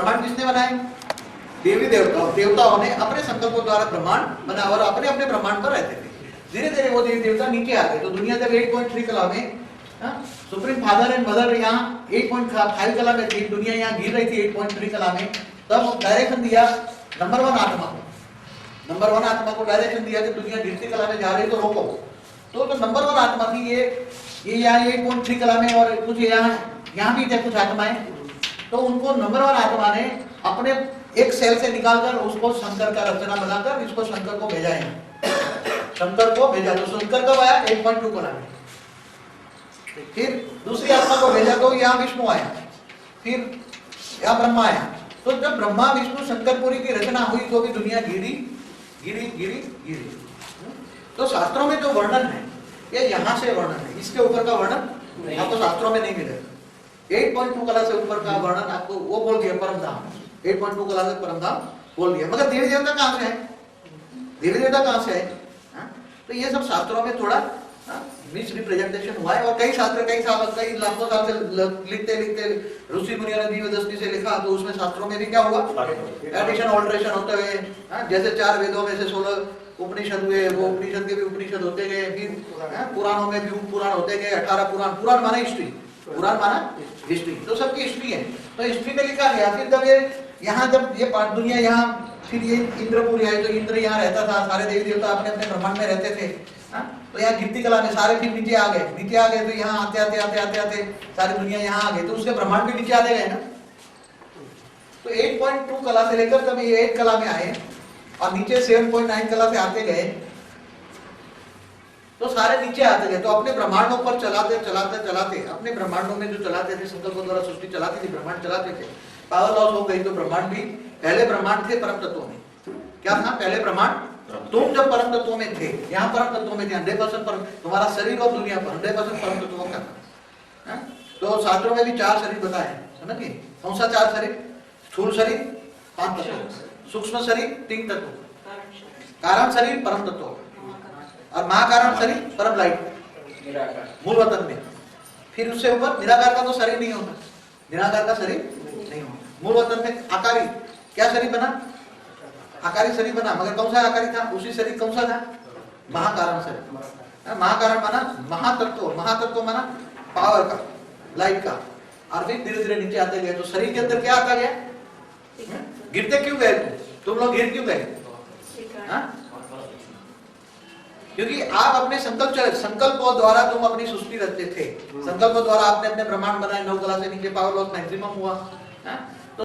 ब्रह्मांड किसने बनाए? देवी देवताओं ने अपने संकल्पों द्वारा ब्रह्मांड बना और अपने अपने ब्रह्मांड पर रहते थे। धीरे धीरे वो देवी देवता नीचे आ गए, तो दुनिया जब 8.3 कला में, सुप्रीम फादर एंड मदर यहाँ 8.5 कला में थी, दुनिया यहाँ गिर रही थी 8.3 कला में, तब डायरेक्शन दिया नंबर 1 आत्मा को। नंबर 1 आत्मा को डायरेक्शन दिया कि दुनिया गिरती कला में जा रही तो रोको। तो जो नंबर 1 आत्मा थी ये यहाँ 8.3 कला में और कुछ यहाँ भी थे कुछ आत्माएं, तो उनको नंबर 1 आत्मा ने अपने एक सेल से निकालकर उसको शंकर का रचना बनाकर इसको शंकर को भेजा है। शंकर को भेजा तो शंकर कब आया? 8.2 कला में। फिर दूसरी आत्मा को भेजा तो यहाँ विष्णु आया, फिर यहाँ ब्रह्मा आया। तो जब ब्रह्मा विष्णु शंकरपुरी की रचना हुई तो भी दुनिया गिरी गिरी गिरी गिरी। तो शास्त्रों में जो वर्णन है ये यहाँ से वर्णन है, इसके ऊपर का वर्णन आपको शास्त्रों में नहीं मिलेगा। 8.2 कला से ऊपर का वर्णन आपको वो बोल दिया परम धाम, 8.2 कला से परम धाम बोल दिया, मगर देवी देवता कहाँ से है? देवी देवता कहाँ से है? तो ये सब शास्त्रों में थोड़ा मिस रिप्रेजेंटेशन हुआ है। और कई शास्त्र कई लाखों साल से लिखते ऋषि मुनियों ने दिव्य दृष्टि से लिखा, तो उसमें शास्त्रों में भी क्या हुआ? एडिशन ऑल्टरेशन होते हुए, जैसे 4 वेदों में से 16 उपनिषद हुए, वो उपनिषद के भी उपनिषद होते गए, फिर पुराणों में भी पुराण होते गए, 18 पुराण माना हिस्ट्री, पुराण माना हिस्ट्री, तो सबकी हिस्ट्री है। तो हिस्ट्री में लिखा गया। फिर जब ये यहाँ जब ये दुनिया यहाँ, फिर ये इंद्रपुरी आई, तो इंद्र यहाँ रहता था, सारे देवी देवता अपने अपने ब्रह्मांड में रहते थे। तो यहाँ गिरती कला में सारे फिर नीचे आ गए, तो यहाँ आते आते सारी दुनिया यहाँ आ गई, तो उसके ब्रह्मांड भी नीचे आते गए ना। तो 8.2 कला से लेकर जब ये 8 कला में आए और नीचे 7.9 कला से आते गए, तो सारे नीचे आते गए। तो अपने ब्रह्मांडों पर चलाते अपने ब्रह्मांडों में जो चलाते थे, संकल्पों द्वारा सृष्टि चलाती थी, ब्रह्मांड चलाते थे। पावर लॉस हो गई तो ब्रह्मांड भी, पहले ब्रह्मांड थे परम तत्वों में, क्या था पहले ब्रह्मांड? तुम जब परम तत्वों में थे, यहाँ परम तत्वों में थे, 100% परम, तुम्हारा शरीर और दुनिया पर 100% परम तत्वों का था। तो शास्त्रों में भी 4 शरीर बताए, समझिए कौन सा 4 शरीर? स्थूल शरीर 5 तत्व, सूक्ष्म शरीर 3 तत्व, कारण शरीर परम तत्व और महाकारण शरीर परम लाइट मूल वतन में। फिर उससे ऊपर निराकार का तो शरीर नहीं होता, निराकार का शरीर नहीं होता। मूल वतन में आकारी क्या शरीर बना? आकारी शरीर बना, मगर कौन सा आकारी था? उसी शरीर कौन सा था? महाकारण शरीर। महाकारण माना महातत्व माना पावर का, लाइट का। और फिर धीरे धीरे नीचे आते गए, तो शरीर के अंदर क्या आता गया? गिरते क्यों गए तुम लोग? गिर क्यों गए? क्योंकि आप अपने संकल्पों द्वारा तुम अपनी सृष्टि रचते थे, संकल्पों द्वारा आपने अपने ब्रह्मांड बनाए, 9 कला से नीचे पावर लॉस मैक्सिमम हुआ।